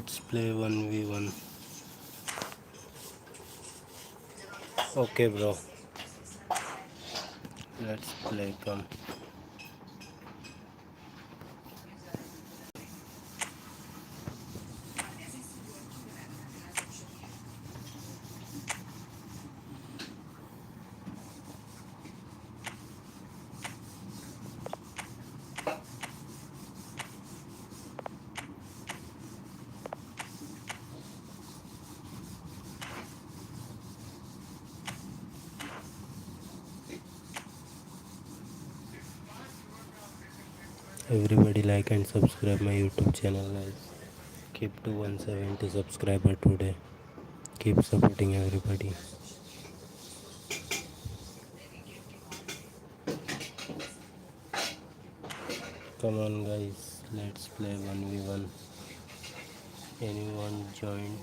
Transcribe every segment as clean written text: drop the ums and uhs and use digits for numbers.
Let's play 1v1. Okay, bro. Let's play. Come. Everybody like and subscribe my YouTube channel, guys. Keep to 170 subscriber today. Keep supporting everybody. Come on, guys. Let's play 1v1. Anyone join?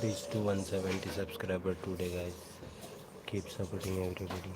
Reach to 170 subscriber today, guys. Keep supporting everybody.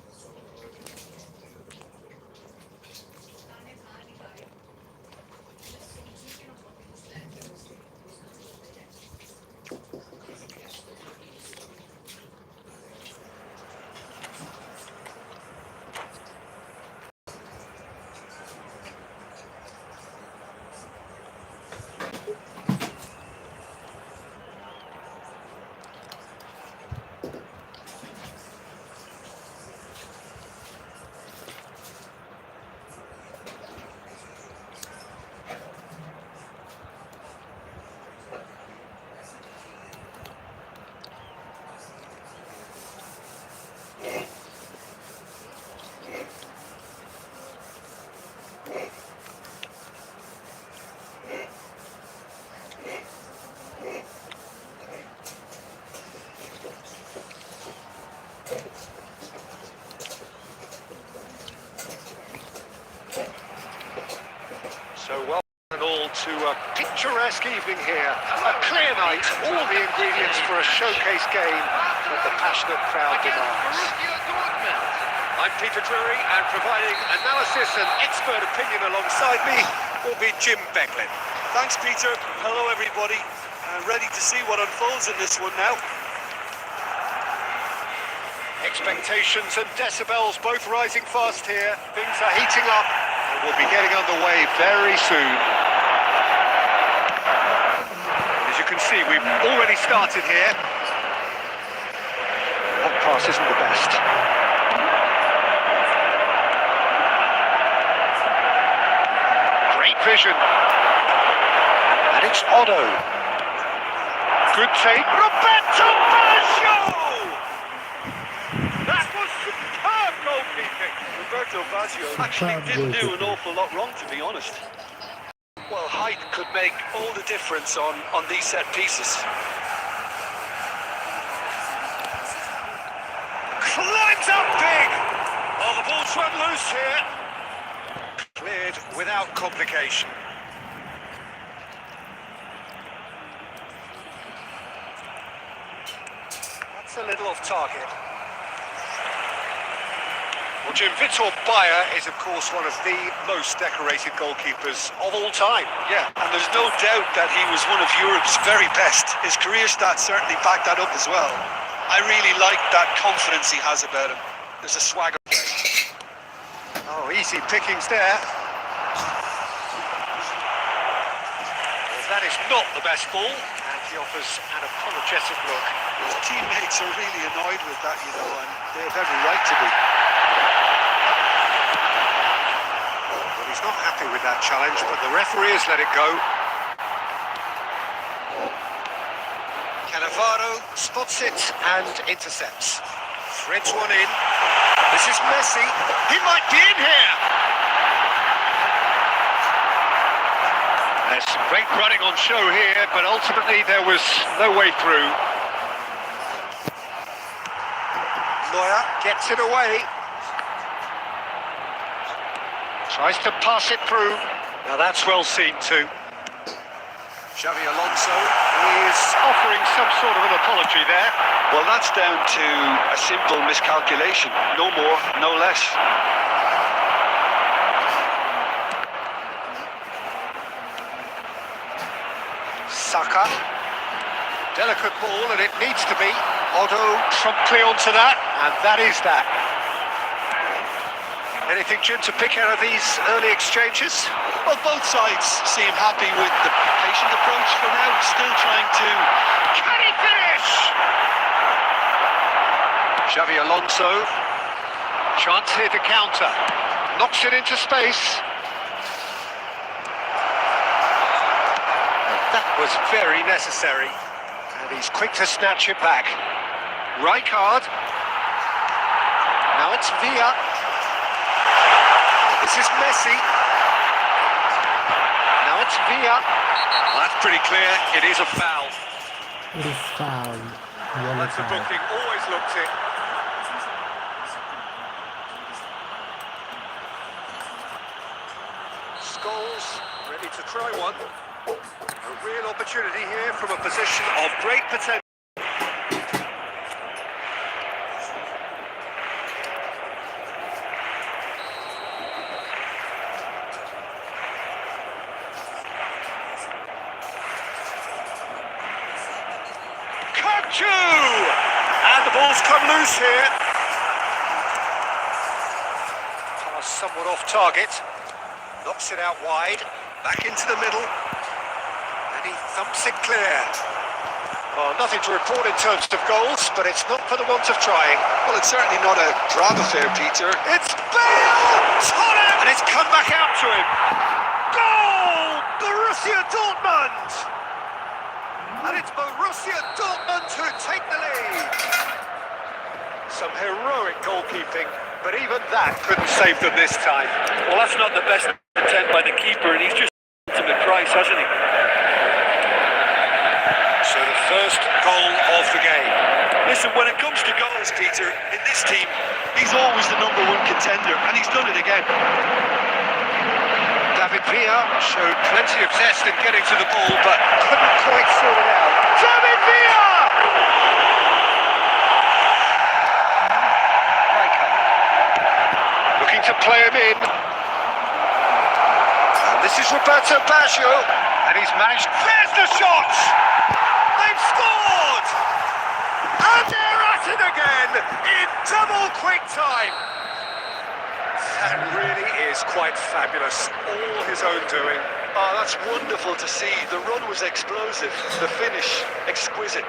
So welcome all to a picturesque evening here. A clear night, all the ingredients for a showcase game that the passionate crowd demands. I'm Peter Drury, and providing analysis and expert opinion alongside me will be Jim Becklin. Thanks, Peter. Hello, everybody. Ready to see what unfolds in this one now. Expectations and decibels both rising fast here. Things are heating up. We'll be getting underway very soon. As you can see, we've already started here. That pass isn't the best. Great vision. And it's Otto. Good take. Roberto Baggio! That was superb goalkeeping. Roberto Baggio actually didn't do an awful lot wrong, to be honest. Well, height could make all the difference on these set pieces. Climbs up big! Oh, the ball's run loose here. Cleared without complication. That's a little off target. Well, Jim, Vitor Bayer is, of course, one of the most decorated goalkeepers of all time. Yeah, and there's no doubt that he was one of Europe's very best. His career stats certainly back that up as well. I really like that confidence he has about him. There's a swagger play. Oh, easy pickings there. Well, that is not the best ball, and he offers an apologetic look. His teammates are really annoyed with that, you know, and they have every right to be. He's not happy with that challenge, but the referee has let it go. Cannavaro spots it and intercepts. Threads one in. This is Messi. He might be in here. There's some great running on show here, but ultimately there was no way through. Neuer gets it away. Tries to pass it through. Now that's well seen too. Xavi Alonso is offering some sort of an apology there. Well, that's down to a simple miscalculation. No more, no less. Saka. Delicate ball, and it needs to be. Otto promptly onto that, and that is that. Anything, Jim, to pick out of these early exchanges? Well, both sides seem happy with the patient approach for now, still trying to... Can he finish? Xavi Alonso. Chance here to counter. Knocks it into space. That was very necessary. And he's quick to snatch it back. Rijkaard. Now it's Villa. This is Messi. Now it's Villa. Well, that's pretty clear. It is a foul. It is foul. That's the booking. Always looked it. Scholes ready to try one. A real opportunity here from a position of great potential. And the ball's come loose here. Pass somewhat off target. Knocks it out wide. Back into the middle. And he thumps it clear. Well, nothing to report in terms of goals, but it's not for the want of trying. Well, it's certainly not a drab affair, Peter. It's Bale! Tottenham! And it's come back out to him. Goal! Borussia Dortmund! And it's Borussia Dortmund who take the lead. Some heroic goalkeeping, but even that couldn't save them this time. Well, that's not the best attempt by the keeper, and he's just to the price, hasn't he? So the first goal of the game. Listen, when it comes to goals, Peter, in this team, he's always the #1 contender, and he's done it again. David Villa showed plenty of zest in getting to the ball, but couldn't quite sort it out. David Villa! Rijkaard. Looking to play him in. And this is Roberto Baggio, and he's managed... There's the shot! They've scored! And they're at it again in double quick time. That really is quite fabulous. All his own doing. Oh, that's wonderful to see. The run was explosive, the finish exquisite.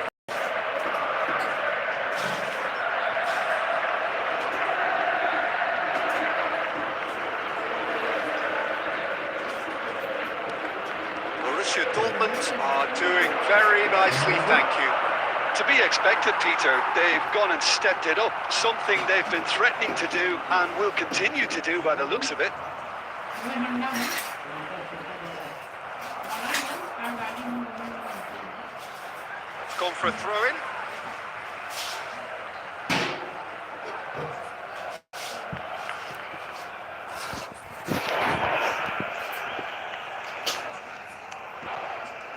Borussia Dortmund are doing very nicely, thank you. To be expected, Peter. They've gone and stepped it up, something they've been threatening to do and will continue to do by the looks of it. Gone for a throw-in.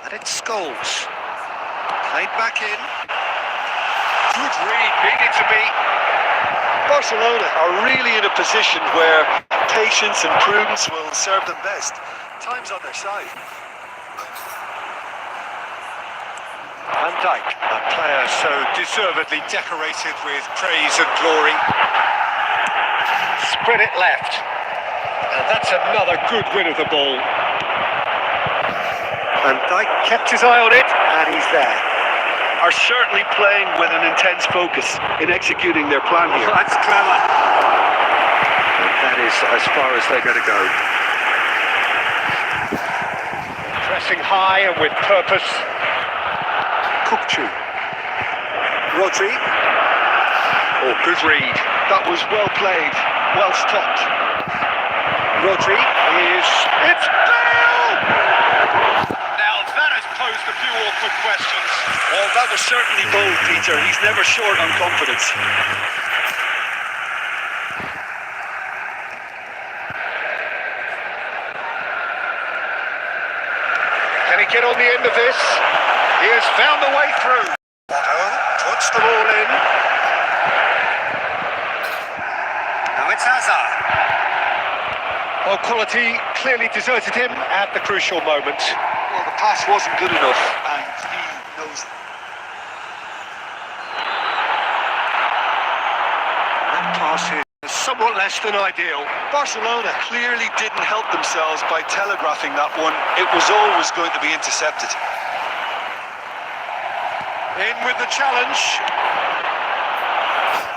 And it's Scholes. Played back in. Good read, needed to be. Barcelona are really in a position where patience and prudence will serve them best. Time's on their side. Van Dijk, a player so deservedly decorated with praise and glory. Spread it left. And that's another good win of the ball. Van Dijk kept his eye on it, and he's there. Are certainly playing with an intense focus in executing their plan here. That's clever. And that is as far as they're going to go. Pressing high and with purpose. Kukçu. Rodri. Oh, good read. That was well played, well stopped. Rodri is... It's Bale! Now that has posed a few awkward questions. Well, that was certainly bold, Peter. He's never short on confidence. Can he get on the end of this? He has found the way through. Otto puts the ball in. Now it's Hazard. Well, quality clearly deserted him at the crucial moment. Well, the pass wasn't good enough, and he knows it. That pass is somewhat less than ideal. Barcelona clearly didn't help themselves by telegraphing that one. It was always going to be intercepted. In with the challenge.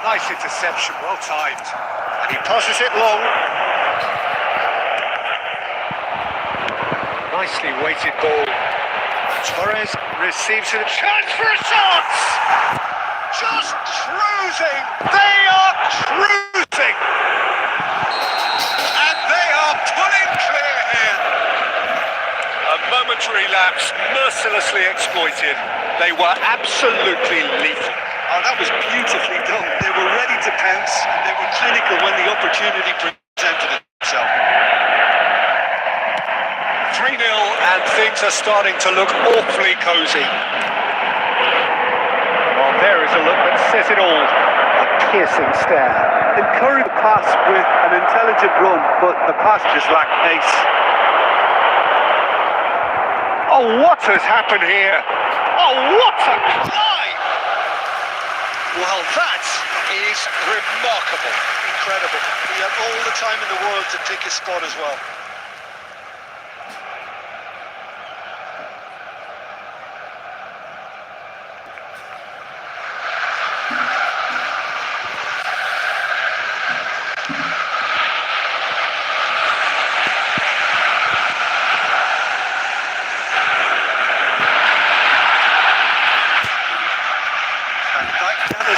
Nice interception, well timed. And he passes it long. Nicely weighted ball. Torres receives it. Chance for a shot! Just cruising! They are cruising! And they are pulling clear here. A momentary lapse, mercilessly exploited. They were absolutely lethal. Oh, that was beautifully done. They were ready to pounce, and they were clinical when the opportunity presented itself. 3-0 and things are starting to look awfully cosy. Well, there is a look that says it all. A piercing stare. Encourage the pass with an intelligent run, but the pass just lacked pace. Oh, what has happened here? Oh, what a dive! Well, that is remarkable. Incredible. He had all the time in the world to pick his spot as well.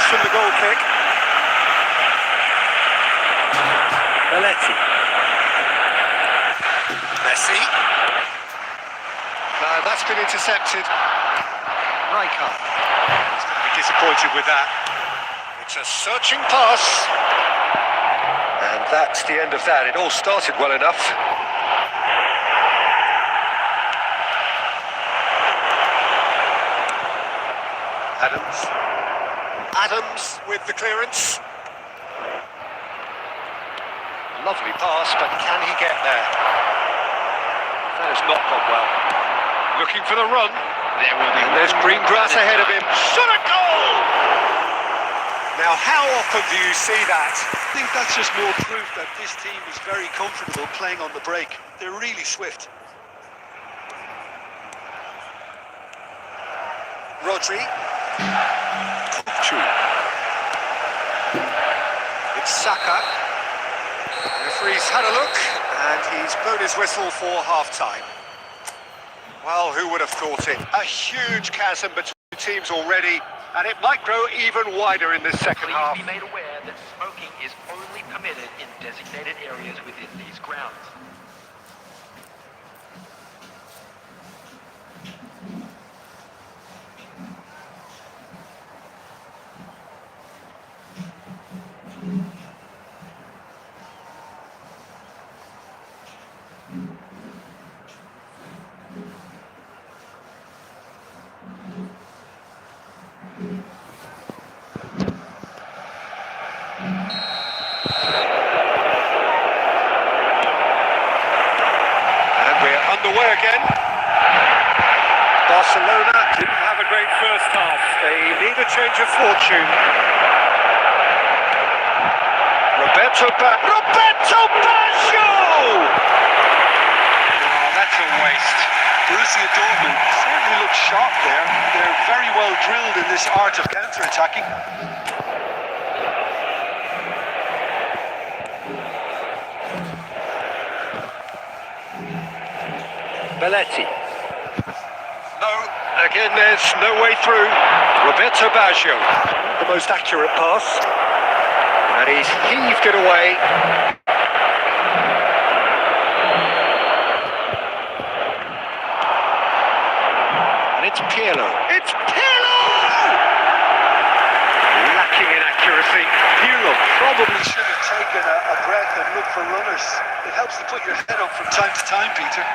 From the goal kick. Belletti. Messi. That's been intercepted. Rijkaard. He's going to be disappointed with that. It's a searching pass. And that's the end of that. It all started well enough. Adams with the clearance. Lovely pass, but can he get there? That has not gone well. Looking for the run. There will be. And there's green grass ahead of him. Shot a goal! Now, how often do you see that? I think that's just more proof that this team is very comfortable playing on the break. They're really swift. Rodri. It's Saka. The referee's had a look and he's blown his whistle for half-time. Well, who would have thought it? A huge chasm between teams already, and it might grow even wider in this second half. Please be made aware that smoking is only permitted in designated areas within these grounds. Underway again. Barcelona didn't have a great first half. They need a change of fortune. Roberto Baggio! Oh, that's a waste. Borussia Dortmund certainly look sharp there. They're very well drilled in this art of counter-attacking. Belletti. No, again there's no way through. Roberto Baggio, the most accurate pass. And he's heaved it away. It's Pirlo. It's Pirlo! Lacking in accuracy. Pirlo probably should have taken a breath and looked for runners. It helps to put your head up from time to time, Peter.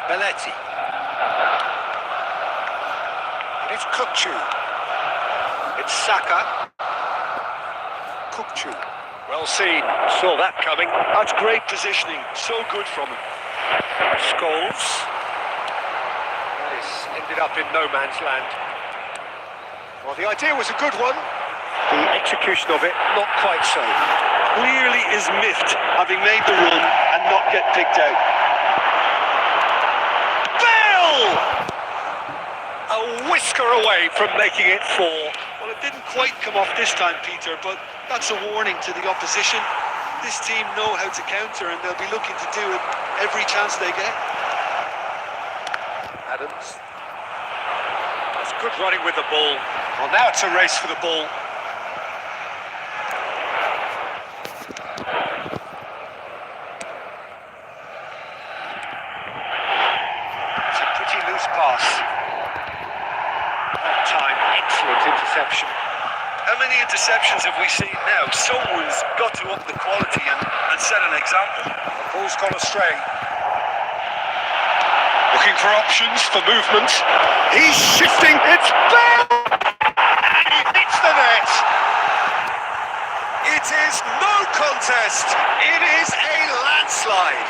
Belletti. And it's Kukçu. It's Saka. Kukçu. Well seen. Saw that coming. That's great positioning. So good from him. Scholes. This ended up in no man's land. Well, the idea was a good one. The execution of it, not quite so. Clearly is miffed, having made the run and not get picked out. A whisker away from making it 4. Well, it didn't quite come off this time, Peter, but that's a warning to the opposition. This team know how to counter, and they'll be looking to do it every chance they get. Adams. That's good running with the ball. Well, now it's a race for the ball. It's a pretty loose pass. That time, excellent interception. How many interceptions have we seen now? Someone's got to up the quality and set an example. The ball's gone astray. Looking for options for movement. He's shifting. It's Bale! And he hits the net. It is no contest. It is a landslide.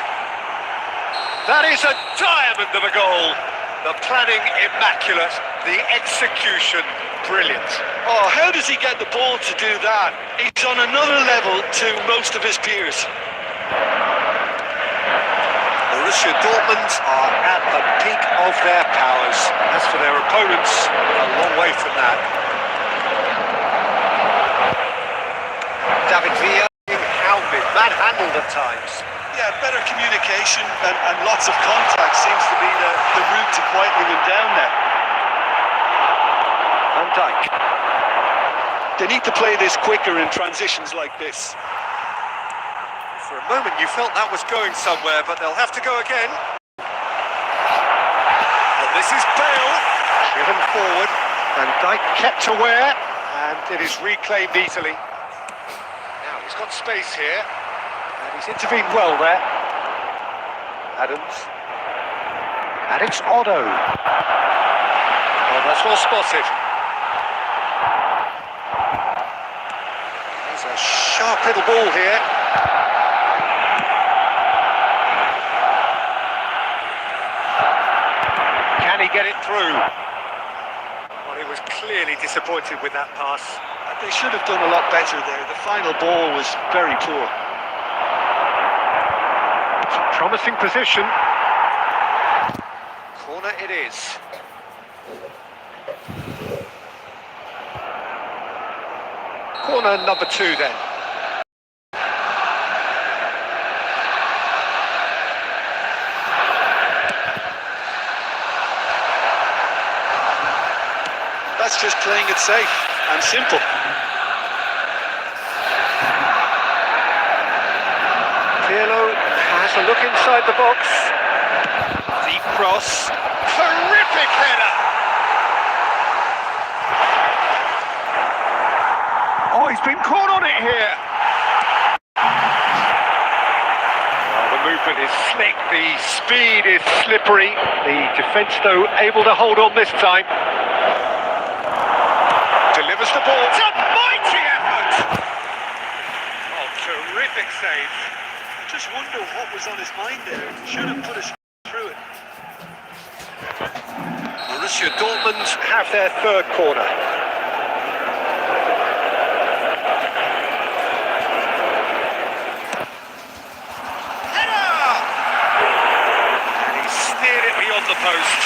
That is a diamond of a goal. The planning immaculate. The execution brilliant. Oh, how does he get the ball to do that? He's on another level to most of his peers. Borussia Dortmund are at the peak of their powers. As for their opponents, a long way from that. David Villa being hounded, manhandled at times. Yeah, better communication and lots of contact seems to be the route to quieting him down there. Van Dijk. They need to play this quicker in transitions like this. For a moment you felt that was going somewhere, but they'll have to go again. And this is Bale, driven forward. Van Dijk kept aware, and it is reclaimed easily. Now he's got space here, and he's intervened well there. Adams. And it's Otto. Oh, that's well spotted. There's a sharp little ball here. Can he get it through? Well, he was clearly disappointed with that pass. They should have done a lot better there. The final ball was very poor. It's a promising position. Corner it is. Corner number 2 then. That's just playing it safe and simple. Pirlo has a look inside the box. Deep cross. Terrific header! Oh, he's been caught on it here. Oh, the movement is slick, the speed is slippery. The defence, though, able to hold on this time. save. I just wonder what was on his mind there. Should have put us through it. Borussia Dortmund have their third corner. Header! And he steered it beyond the post.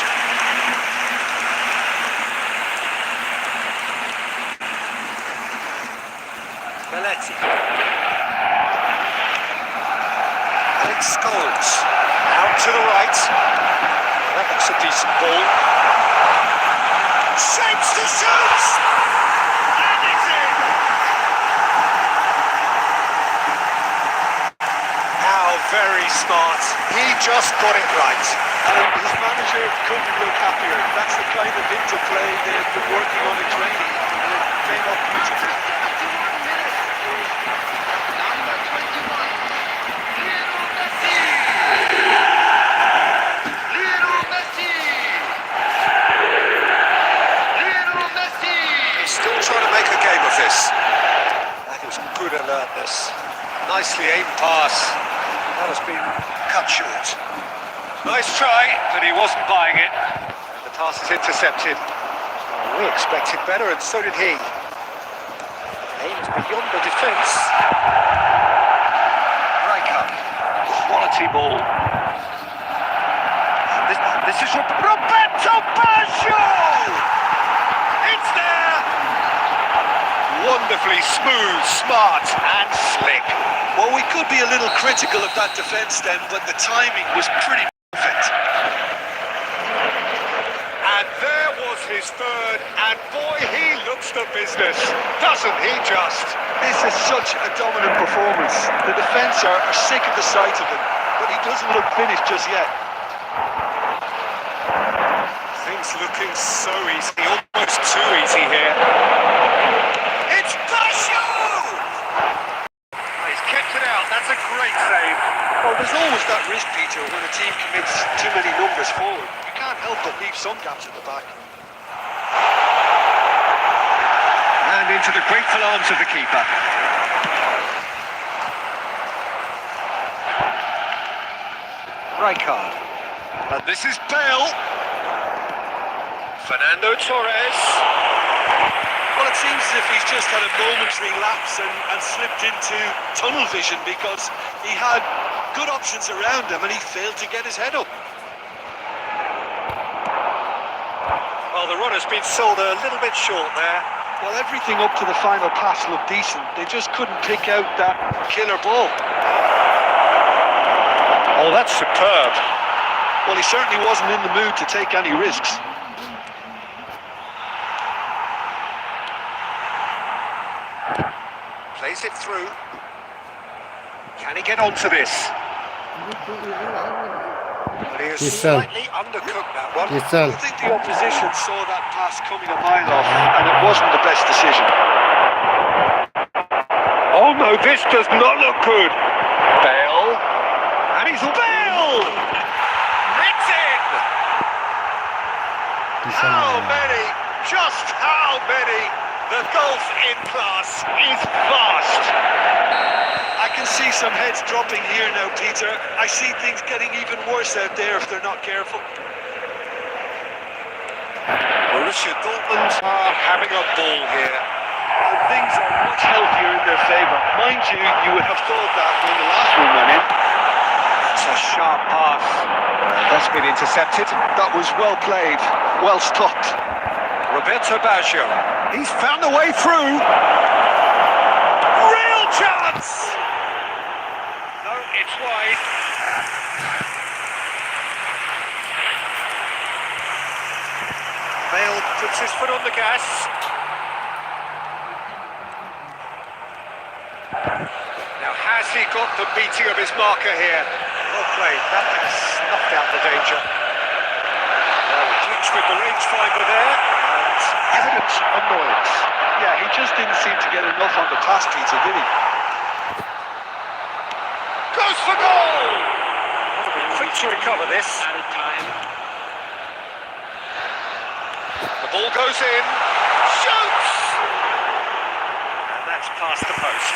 Belletti. Alex Scholes. Out to the right. That looks a decent ball. Shapes to shoot! And it's in! How very smart. He just got it right. And his manager couldn't look happier. That's the kind of interplay they've been working on in training. And it came off beautifully. Trying to make a game of this. That was good alertness. Nicely aimed pass. That has been cut short. Nice try, but he wasn't buying it. And the pass is intercepted. Oh, we expected better, and so did he. Aims beyond the defence. Rijkaard. Quality ball. This is Roberto Baggio! It's there! Wonderfully smooth, smart and slick. Well, we could be a little critical of that defence then, but the timing was pretty perfect. And there was his third, and boy, he looks the business, doesn't he just? This is such a dominant performance. The defence are sick of the sight of him, but he doesn't look finished just yet. Things looking so easy, almost too easy here. It's Baggio! He's kept it out, that's a great save. Well, there's always that risk, Peter, when a team commits too many numbers forward. You can't help but leave some gaps at the back. And into the grateful arms of the keeper. Rijkaard. And this is Bale. Fernando Torres. Well, it seems as if he's just had a momentary lapse and slipped into tunnel vision because he had good options around him and he failed to get his head up. Well, the runner's been sold a little bit short there. Well, everything up to the final pass looked decent. They just couldn't pick out that killer ball. Oh, that's superb. Well, he certainly wasn't in the mood to take any risks. Plays it through. Can he get onto this? But he is Yes, sir. slightly undercooked that one. Yes, sir. I think the opposition saw that pass coming a mile off, and it wasn't the best decision. Oh no, this does not look good. Bale. And he's Bale! It's in! How many? Just how many? The golf in class is vast. I can see some heads dropping here now, Peter. I see things getting even worse out there if they're not careful. Borussia Dortmund are having a ball here. And things are much healthier in their favour. Mind you, you would have thought that when the last one went in. It's a sharp pass. That's been intercepted. That was well played, well stopped. Roberto Baggio. He's found the way through. Real chance! No, it's wide. Bale puts his foot on the gas. Now, has he got the beating of his marker here? Well played. That has snuffed out the danger. Well, clinch with the rangefinder there. Evident annoyance. Yeah, he just didn't seem to get enough on the pass, Peter, did he? Goes for goal! Quick to recover this. The ball goes in. Shoots! And that's past the post.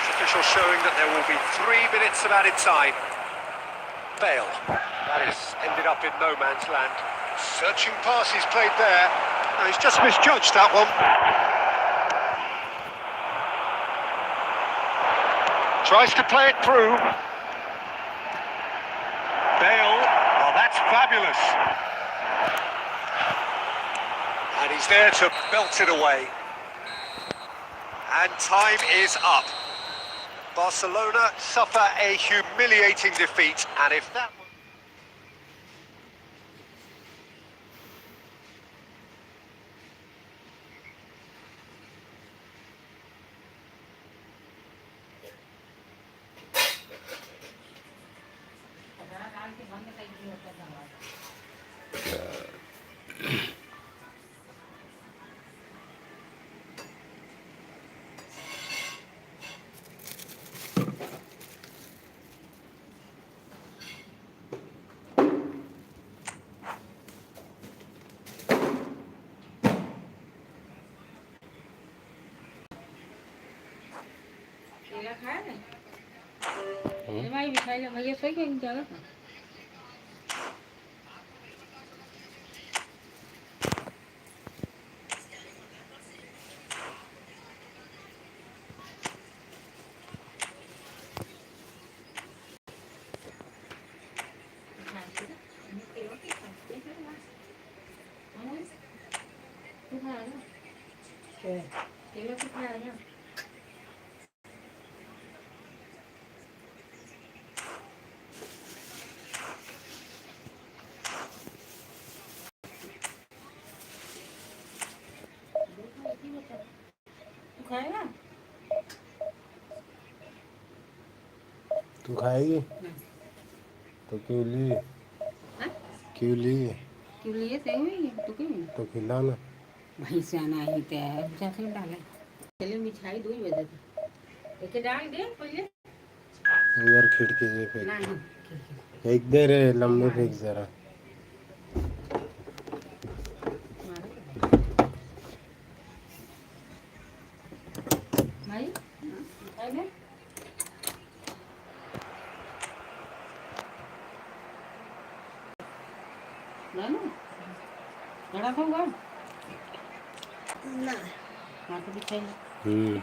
Official showing that there will be 3 minutes of added time. Bale. That has ended up in no man's land. Searching pass he's played there. No, he's just misjudged that one. Tries to play it through. Bale. Oh, that's fabulous. And he's there to belt it away. And time is up. Barcelona suffer a humiliating defeat, and if that... तू खाएगी तो क्यों ली? क्यों ली? क्यों लिए थे हुई तो क्यों तो खिला ना। भाई से आना ही तय है जाके डाले चले मिठाई 2 बजे लेके डाल दे पहले उधर खिड़की से फेंक एक दे रे लंबे फेंक जरा। भाई खाए ना ना बड़ा खाऊंगा ना मां को भी चाहिए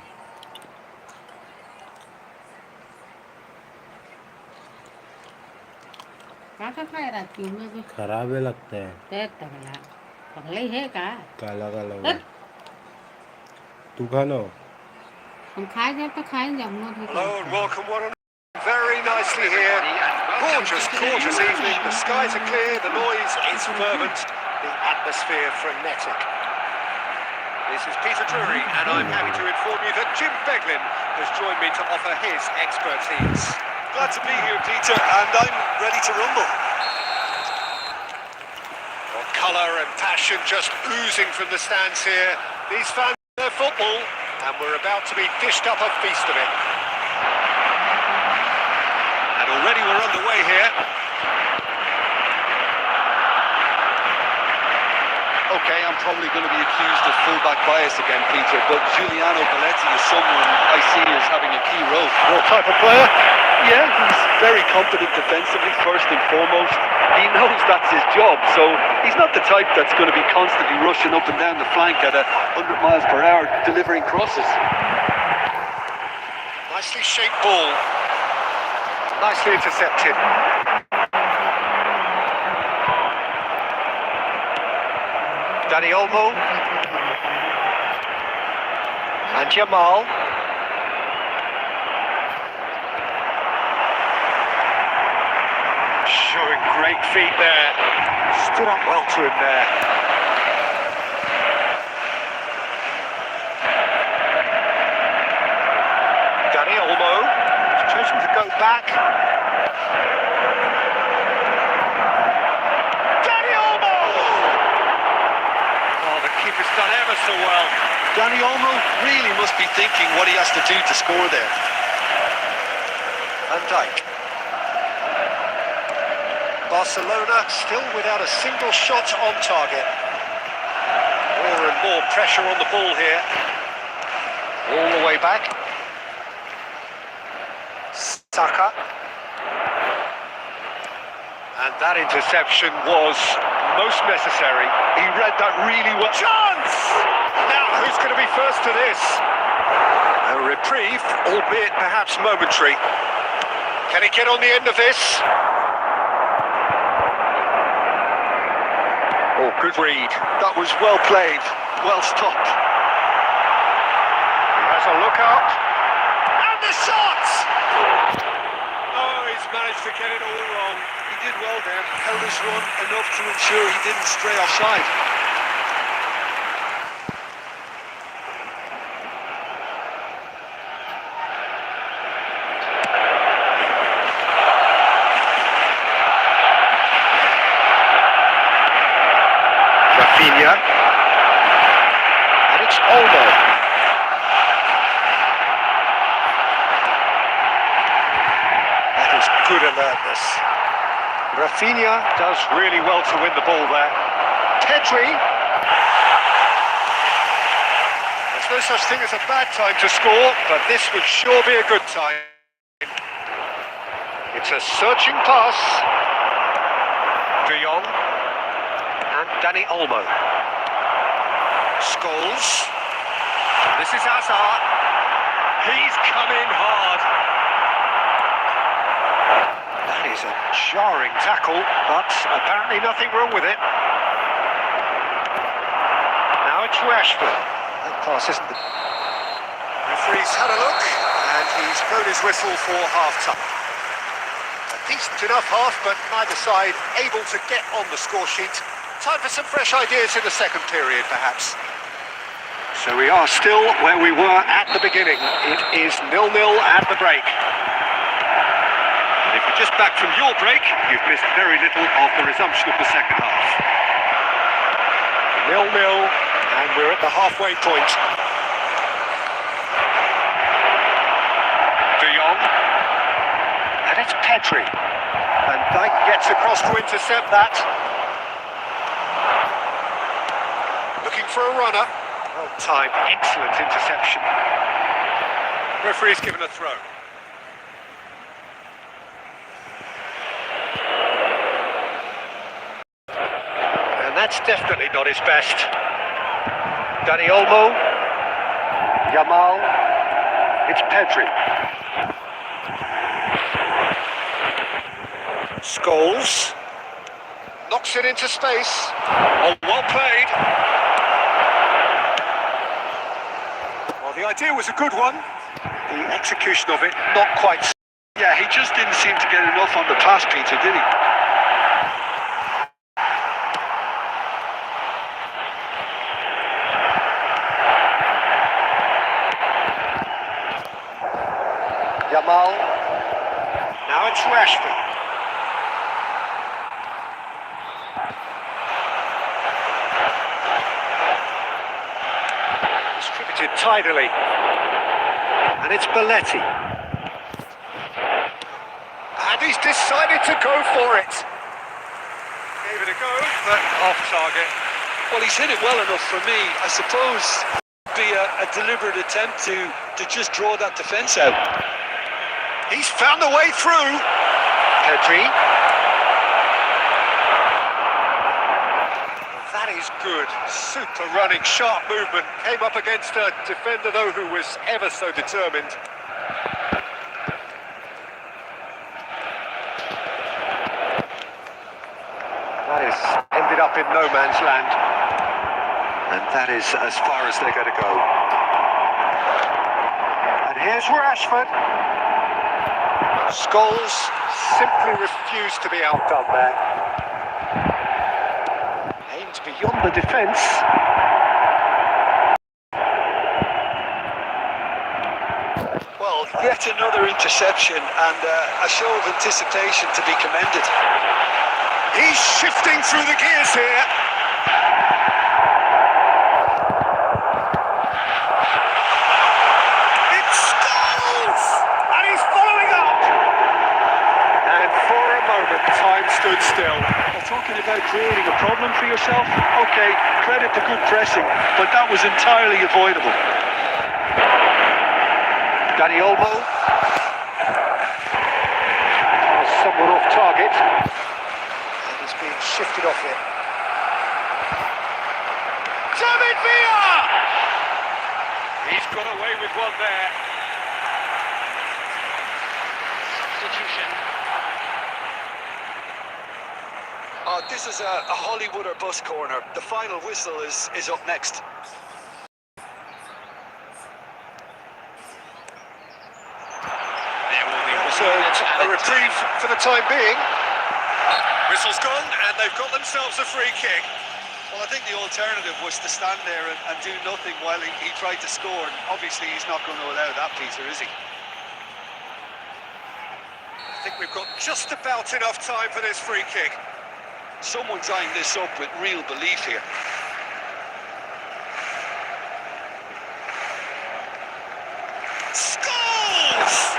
क्या खाए रात में भी खराब है लगता है। तगड़ा पगला ही है का काला काला तू खा लो। हम खाए जाए तो खाए जाए Hello and welcome one and very nicely here. Gorgeous, gorgeous evening. The skies are clear, the noise is fervent, the atmosphere frenetic. This is Peter Drury, and I'm happy to inform you that Jim Beglin has joined me to offer his expertise. Glad to be here, Peter, and I'm ready to rumble. Well, colour and passion just oozing from the stands here. These fans know football, and we're about to be dished up a feast of it. And already we're underway here. Okay, I'm probably going to be accused of fullback bias again, Peter, but Giuliano Belletti is someone I see as having a key role. Your type of player? Yeah, he's very competent defensively, first and foremost. He knows that's his job, so he's not the type that's going to be constantly rushing up and down the flank at 100 miles per hour, delivering crosses. Nicely shaped ball. Nicely intercepted. Dani Olmo. And Jamal. Showing great feet there. Stood up well to him there. Dani Olmo. He's chosen to go back. Dani Olmo! Oh, the keeper's done ever so well. Dani Olmo really must be thinking what he has to do to score there. Van Dijk. Barcelona still without a single shot on target. More and more pressure on the ball here. All the way back. Saka. And that interception was most necessary. He read that really well. Chance! Now, who's going to be first to this? A reprieve, albeit perhaps momentary. Can he get on the end of this? Oh, good read. That was well played, well stopped. He has a look up. And the shot! Oh, he's managed to get it all wrong. He did well there, held his run enough to ensure he didn't stray offside. Rafinha. And it's Olmo. That is good alertness. Rafinha does really well to win the ball there. Pedri. There's no such thing as a bad time to score, but this would sure be a good time. It's a searching pass. De Jong. And Dani Olmo. Scholes. This is Hazard. He's come in hard. That is a jarring tackle, but apparently nothing wrong with it. Now it's Rashford. That pass isn't the... Referee's had a look, and he's blown his whistle for half-time. A decent enough half, but neither side able to get on the score sheet. Time for some fresh ideas in the second period, perhaps. So we are still where we were at the beginning. It is 0-0 at the break. And if you're just back from your break, you've missed very little of the resumption of the second half. 0-0, and we're at the halfway point. De Jong. And it's Pedri. And Dyke gets across to intercept that. Looking for a runner. Well timed, excellent interception. Referee's given a throw. And that's definitely not his best. Dani Olmo. Yamal. It's Pedri. Scholes. Knocks it into space. Oh, well played. Well, the idea was a good one. The execution of it, not quite. Yeah, he just didn't seem to get enough on the pass, Peter, did he? Yamal. Now it's Rashford. Distributed tidily. And it's Belletti. And he's decided to go for it. Gave it a go, but off target. Well, he's hit it well enough for me. I suppose it'd be a deliberate attempt to just draw that defence out. He's found a way through. Pedri. That is good. Super running, sharp movement. Came up against a defender, though, who was ever so determined. That is ended up in no man's land. And that is as far as they're going to go. And here's Rashford. Scholes simply refused to be outdone there. Aimed beyond the defence. Well, yet another interception and a show of anticipation to be commended. He's shifting through the gears here. It's Scholes! And he's following up! And for a moment, time stood still. Well, talking about creating a problem for yourself, okay, credit to good pressing, but that was entirely avoidable. Dani Olmo. somewhat off target. And he's being shifted off it. David Villa! He's got away with one there. Substitution. This is a Hollywood or bus corner. The final whistle is up next. There will be A reprieve for the time being. whistle's gone, and they've got themselves a free kick. Well, I think the alternative was to stand there and do nothing while he tried to score. And obviously, he's not going to allow that, Peter, is he? I think we've got just about enough time for this free kick. Someone's eyeing this up with real belief here. Scores!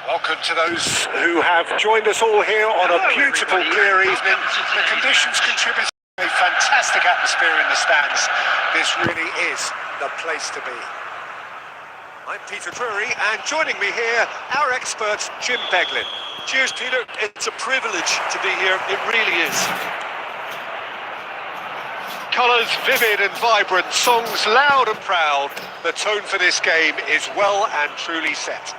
Welcome to those who have joined us all here on a beautiful, clear evening. The conditions contribute to a fantastic atmosphere in the stands. This really is the place to be. I'm Peter Drury, and joining me here, our expert, Jim Beglin. Cheers, Peter. It's a privilege to be here. It really is. Colours vivid and vibrant, songs loud and proud. The tone for this game is well and truly set.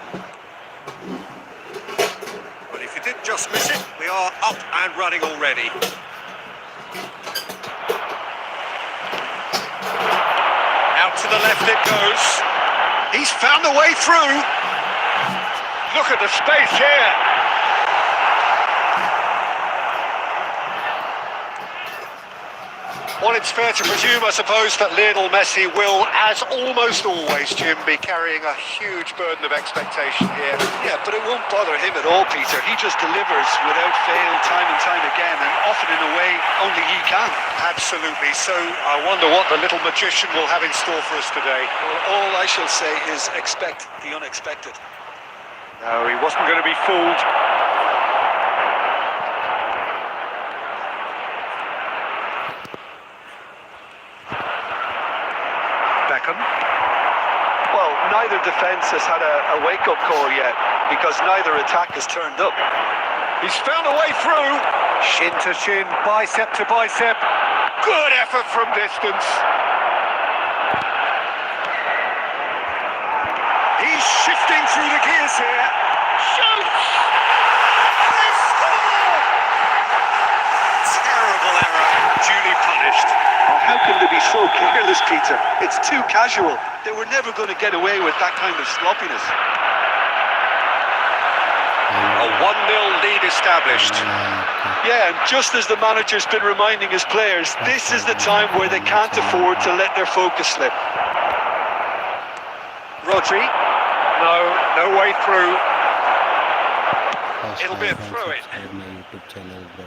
But if you did just miss it, we are up and running already. Out to the left it goes. He's found a way through. Look at the space here. Well, it's fair to presume, I suppose, that Lionel Messi will, as almost always, Jim, be carrying a huge burden of expectation here. Yeah, but it won't bother him at all, Peter. He just delivers without fail time and time again, and often in a way only he can. Absolutely. So I wonder what the little magician will have in store for us today. Well, all I shall say is expect the unexpected. No, he wasn't going to be fooled. Well, neither defence has had a wake-up call yet, because neither attack has turned up. He's found a way through. Shin to shin, bicep to bicep. Good effort from distance. He's shifting through the gears here. Shoots! They score! Terrible error, duly punished. How can they be so careless, Peter? It's too casual. They were never going to get away with that kind of sloppiness. A 1-0 lead established. Yeah, and just as the manager's been reminding his players, this is the time where they can't afford to let their focus slip. Rodri, no way through. It'll be a throw-in. My YouTube channel, bro.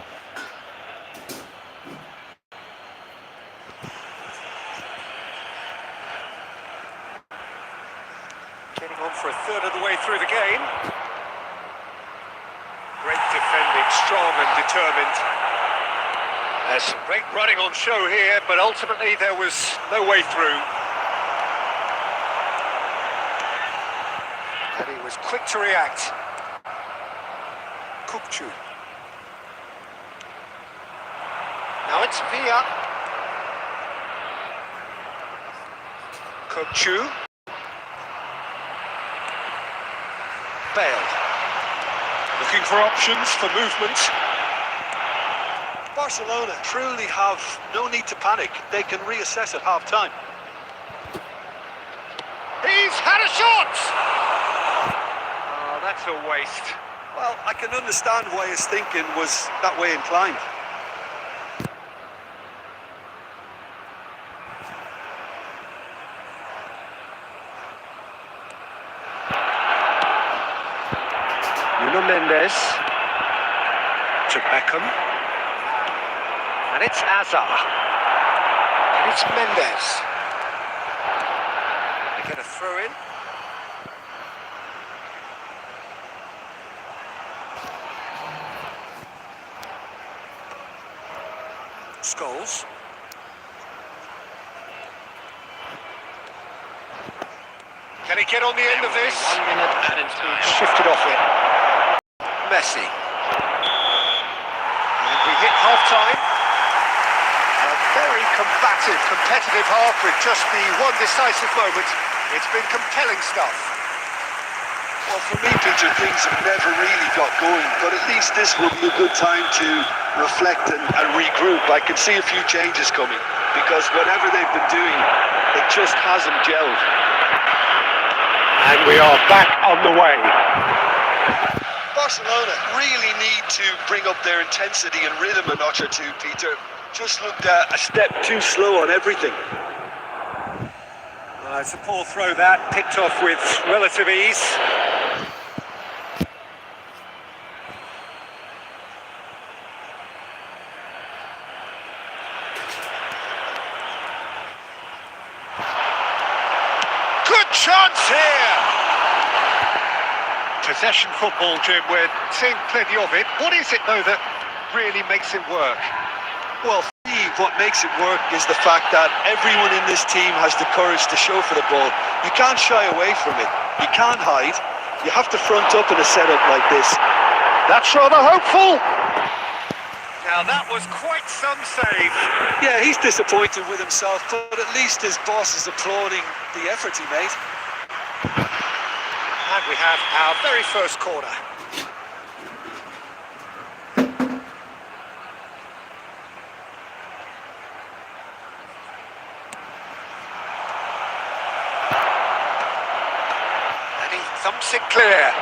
Getting on for a third of the way through the game. Great defending, strong and determined. There's some great running on show here, but ultimately there was no way through. And he was quick to react. Kupchu. Now it's Villa. Kupchu. Bale. Looking for options for movement. Barcelona truly have no need to panic. They can reassess at half-time. He's had a shot! Oh, that's a waste. Well, I can understand why his thinking was that way inclined. Nuno Mendes to Beckham. And it's Azar. And it's Mendes. They get a throw in. Scholes. Can he get on the end of this? 1 minute added time. Shifted off it. Messi. And we hit half-time. A very combative, competitive half with just the one decisive moment. It's been compelling stuff. Well, for me, Peter, things have never really got going, but at least this will be a good time to reflect and regroup. I can see a few changes coming, because whatever they've been doing, it just hasn't gelled. And we are back on the way. Barcelona really need to bring up their intensity and rhythm a notch or two, Peter. Just looked a step too slow on everything. It's a poor throw that, picked off with relative ease. Good chance here! Possession football, Jim, we're seeing plenty of it. What is it, though, that really makes it work? Well, for me, what makes it work is the fact that everyone in this team has the courage to show for the ball. You can't shy away from it. You can't hide. You have to front up in a setup like this. That's rather hopeful. Now that was quite some save. Yeah, he's disappointed with himself, but at least his boss is applauding the effort he made. And we have our very first corner. And he thumps it clear.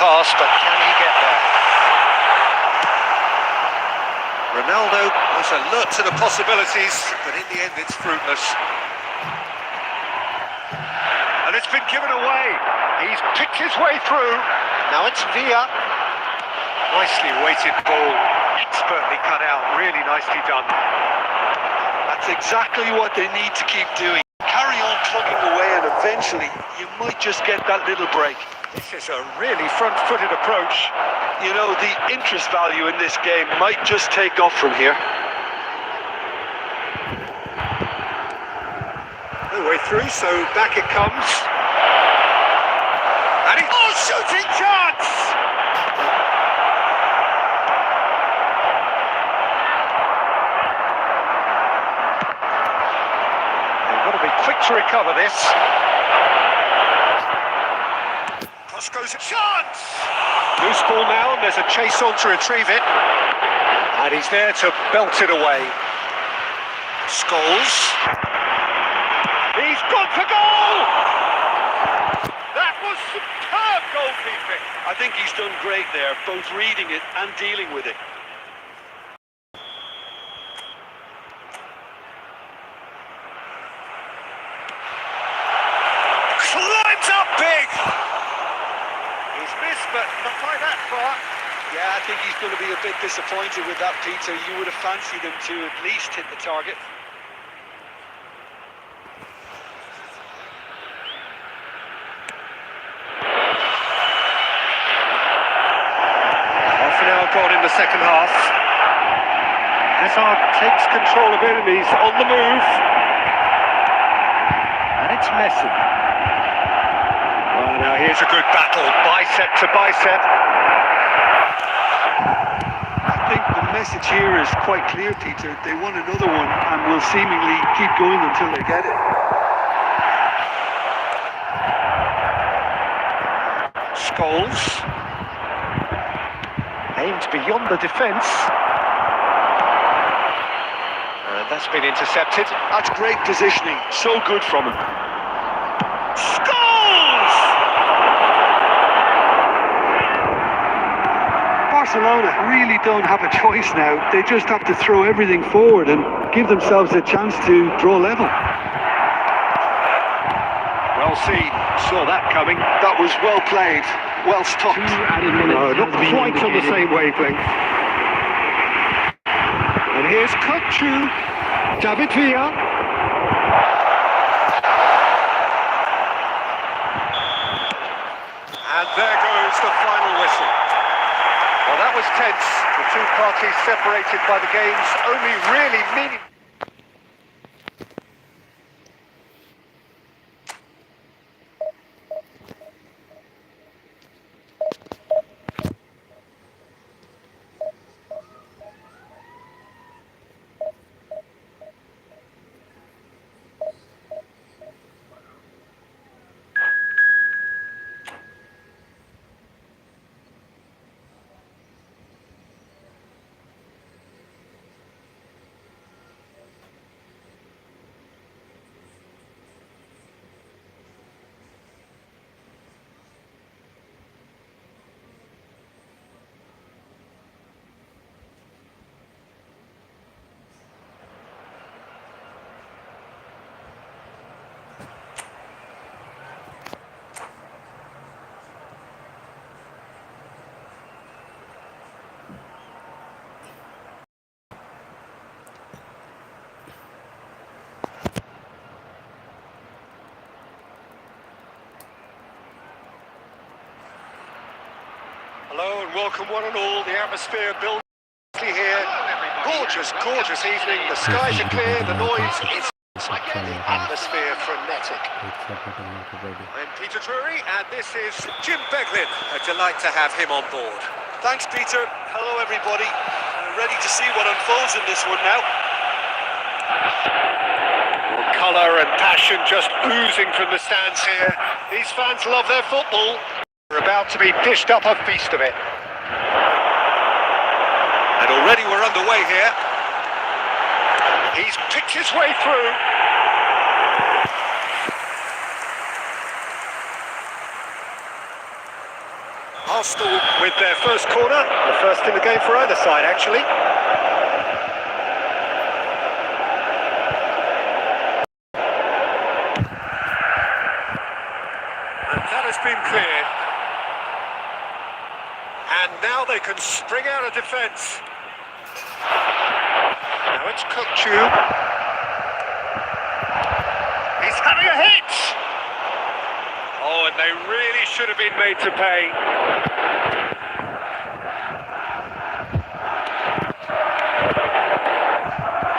Pass, but can he get there? Ronaldo was alert to the possibilities, but in the end it's fruitless. And it's been given away. He's picked his way through. Now it's Villa. Nicely weighted ball. Expertly cut out. Really nicely done. That's exactly what they need to keep doing. Carry on plugging away, and eventually you might just get that little break. This is a really front-footed approach. You know, the interest value in this game might just take off from here. No way through, so back it comes. And he... Oh, shooting chance! They've got to be quick to recover this. Goes a chance! Loose ball now, and there's a chase on to retrieve it. And he's there to belt it away. Scholes. He's gone for goal! That was superb goalkeeping. I think he's done great there, both reading it and dealing with it. Climbs up big! He's missed, but not by that far. Yeah, I think he's going to be a bit disappointed with that, Peter. You would have fancied him to at least hit the target. Half an hour gone in the second half. Hazard takes control of it and he's on the move. And it's Messi. Well, now here's a good battle, bicep to bicep. I think the message here is quite clear, Peter. They want another one and will seemingly keep going until they get it. Scholes. Aimed beyond the defence. And that's been intercepted. That's great positioning. So good from him. Scholes! Barcelona really don't have a choice now. They just have to throw everything forward and give themselves a chance to draw level. Well seen. Saw that coming. That was well played. Well stopped. No, not quite on the same wavelength. And here's Kutchu. David Villa. And there goes the final whistle. Well, that was tense. The two parties separated by the game's only really meaning. Hello and welcome one and all. The atmosphere building here. Gorgeous, gorgeous evening. The skies are clear. The noise is atmosphere frenetic. I'm Peter Drury and this is Jim Beglin. A delight to have him on board. Thanks, Peter. Hello, everybody. Ready to see what unfolds in this one now. Colour and passion just oozing from the stands here. These fans love their football. We're about to be dished up a feast of it. And already we're underway here. He's picked his way through. Arsenal with their first corner. The first in the game for either side, actually. And that has been cleared. And now they can spring out of defence. Now it's Kutchu. He's having a hit! Oh, and they really should have been made to pay.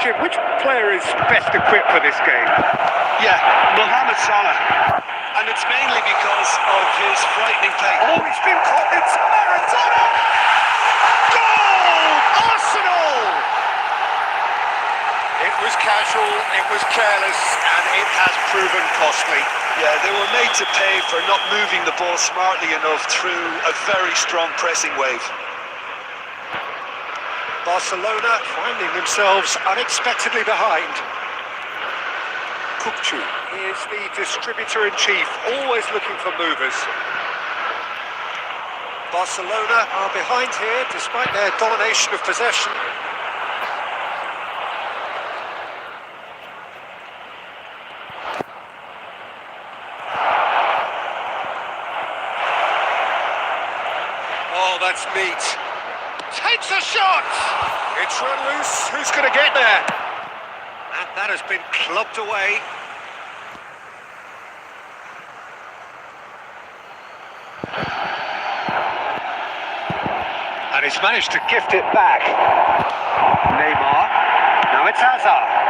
Jim, which player is best equipped for this game? Yeah, Mohamed Salah. And it's mainly because of his frightening play. Oh, he's been caught. It's Maradona! Goal! Arsenal! It was casual, it was careless, and it has proven costly. Yeah, they were made to pay for not moving the ball smartly enough through a very strong pressing wave. Barcelona finding themselves unexpectedly behind. Kukcu is the distributor-in-chief, always looking for movers. Barcelona are behind here despite their domination of possession. Oh, that's meat. Takes a shot! It's run loose. Who's going to get there? And that has been clubbed away. And he's managed to gift it back. Neymar. Now it's Hazard.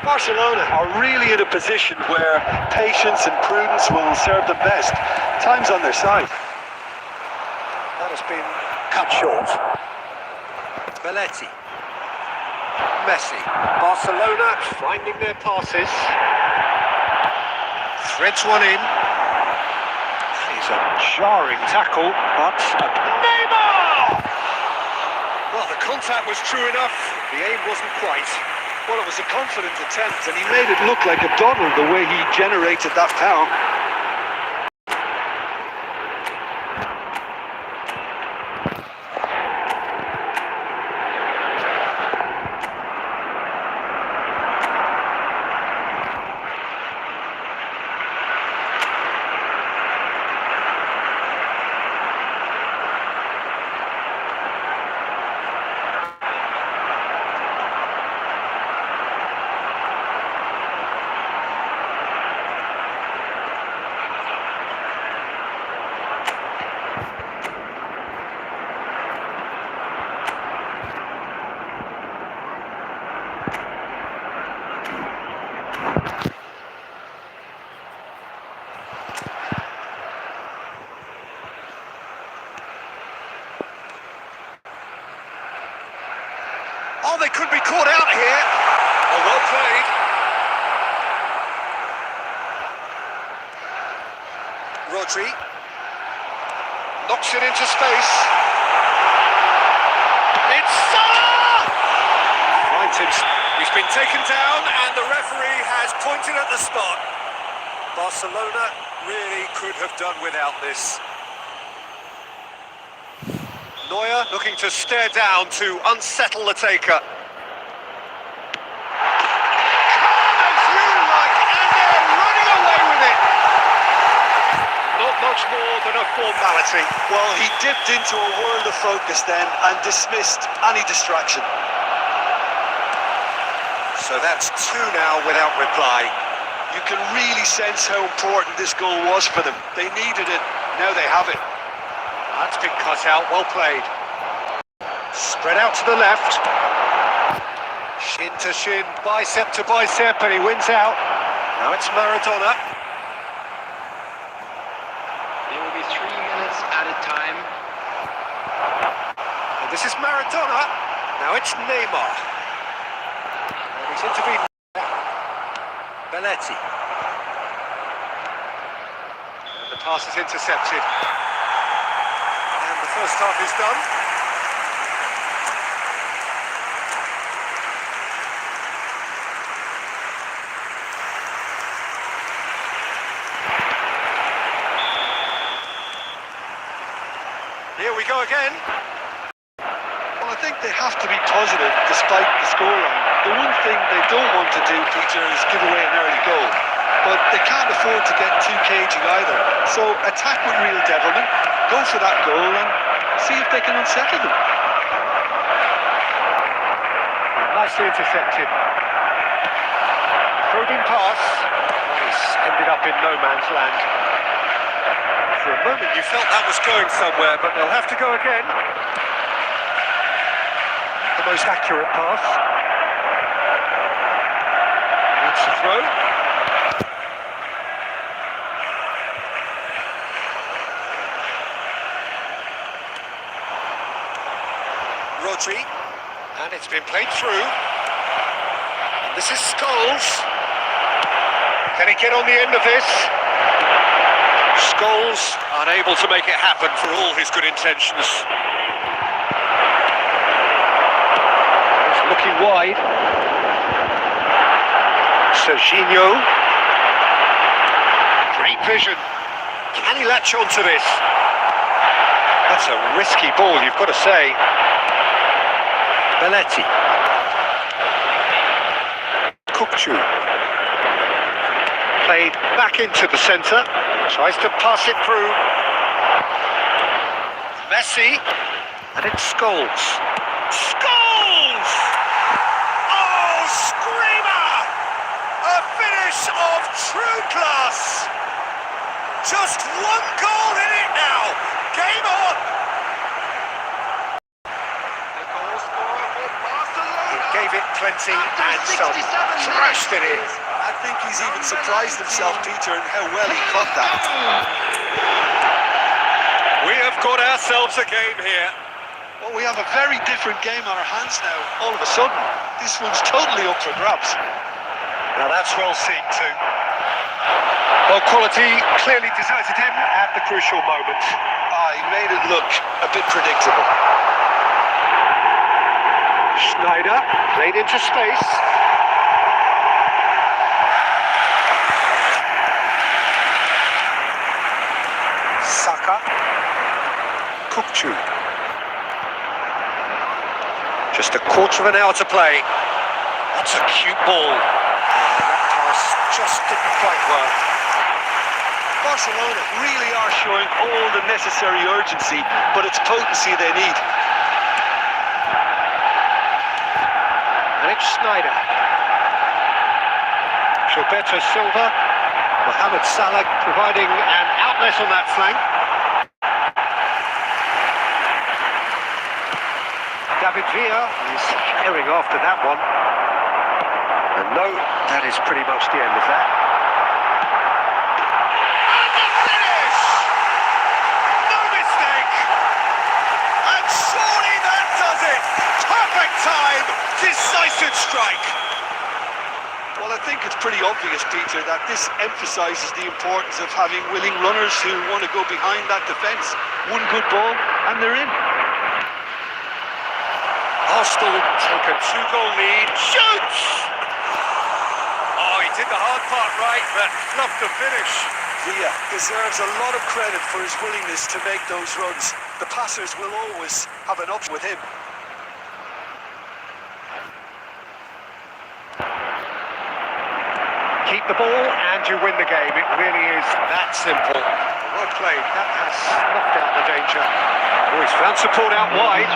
Barcelona are really in a position where patience and prudence will serve them best. Time's on their side. That has been cut short. Belletti. Messi. Barcelona finding their passes. Threads one in. That is a jarring tackle, but Neymar! Well, the contact was true enough. The aim wasn't quite. Well, it was a confident attempt, and he made it look like a doddle the way he generated that foul. Oh, they could be caught out here. Oh, well played. Rodri knocks it into space. It's Salah! Right, he's been taken down and the referee has pointed at the spot. Barcelona really could have done without this. Neuer looking to stare down to unsettle the taker. Corners you like, and they're running away with it. Not much more than a formality. Well, he dipped into a world of focus then and dismissed any distraction. So that's two now without reply. You can really sense how important this goal was for them. They needed it, now they have it. That's been cut out, well played. Spread out to the left. Shin to shin, bicep to bicep, and he wins out. Now it's Maradona. There will be 3 minutes added time. And this is Maradona. Now it's Neymar. And he's intervened. Belletti. And the pass is intercepted. And the first half is done. Here we go again. Well, I think they have to be positive despite the scoreline. The one thing they don't want to do, Peter, is give away an early goal. But they can't afford to get too cagey either. So attack with real devilment, go for that goal and see if they can unsettle them. Nicely intercepted. Probing pass. He's ended up in no man's land. For a moment you felt that was going somewhere, but they'll have to go again. The most accurate pass. It's a throw. Rodri. And it's been played through. And this is Scholes. Can he get on the end of this? Scholes unable to make it happen for all his good intentions. He's looking wide. Serginho. Great vision. Can he latch onto this? That's a risky ball, you've got to say. Belletti. Kukçu. Played back into the centre. Tries to pass it through. Messi. And it's Scholes. Scholes! Oh, screamer! A finish of true class! Just one goal in it now! Game on! He gave it plenty and some, thrashed it in. I think he's even surprised himself, Peter, in how well he caught that. We have got ourselves a game here. Well, we have a very different game on our hands now. All of a sudden, this one's totally up for grabs. Now that's well seen too. Well, quality clearly deserted him at the crucial moment. He made it look a bit predictable. Schneider played into space. Saka. Kukçu. Just a quarter of an hour to play. That's a cute ball. That pass just didn't quite work. Barcelona really are showing all the necessary urgency, but it's potency they need. And it's Schneider. Gilberto Silva. Mohamed Salah providing an outlet on that flank. David Villa is herring after that one. And no, that is pretty much the end of that. And the finish! No mistake! And surely that does it! Perfect time! Decisive strike! Well, I think it's pretty obvious, Peter, that this emphasises the importance of having willing runners who want to go behind that defence. One good ball, and they're in. Arsenal take a 2-goal lead. Shoots! Oh, he did the hard part right, but fluffed the finish. Villa deserves a lot of credit for his willingness to make those runs. The passers will always have an option with him. Keep the ball and you win the game. It really is that simple. Well played. That has snuffed out the danger. Oh, he's found support out wide.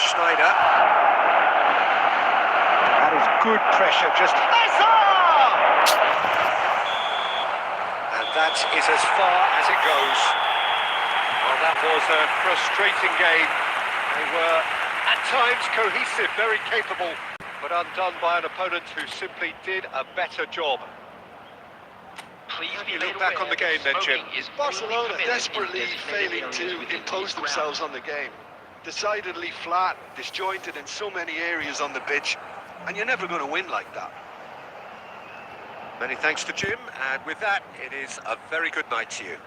Schneider. That is good pressure. Just and that is as far as it goes. Well, that was a frustrating game. They were, at times, cohesive, very capable, but undone by an opponent who simply did a better job. Please How do be you made look back on the aware game then, Jim? smoking is Barcelona only permitted in desperately designated failing areas to within impose these themselves grounds. on the game. Decidedly flat, disjointed in so many areas on the pitch, and you're never going to win like that. Many thanks to Jim, and with that, it is a very good night to you.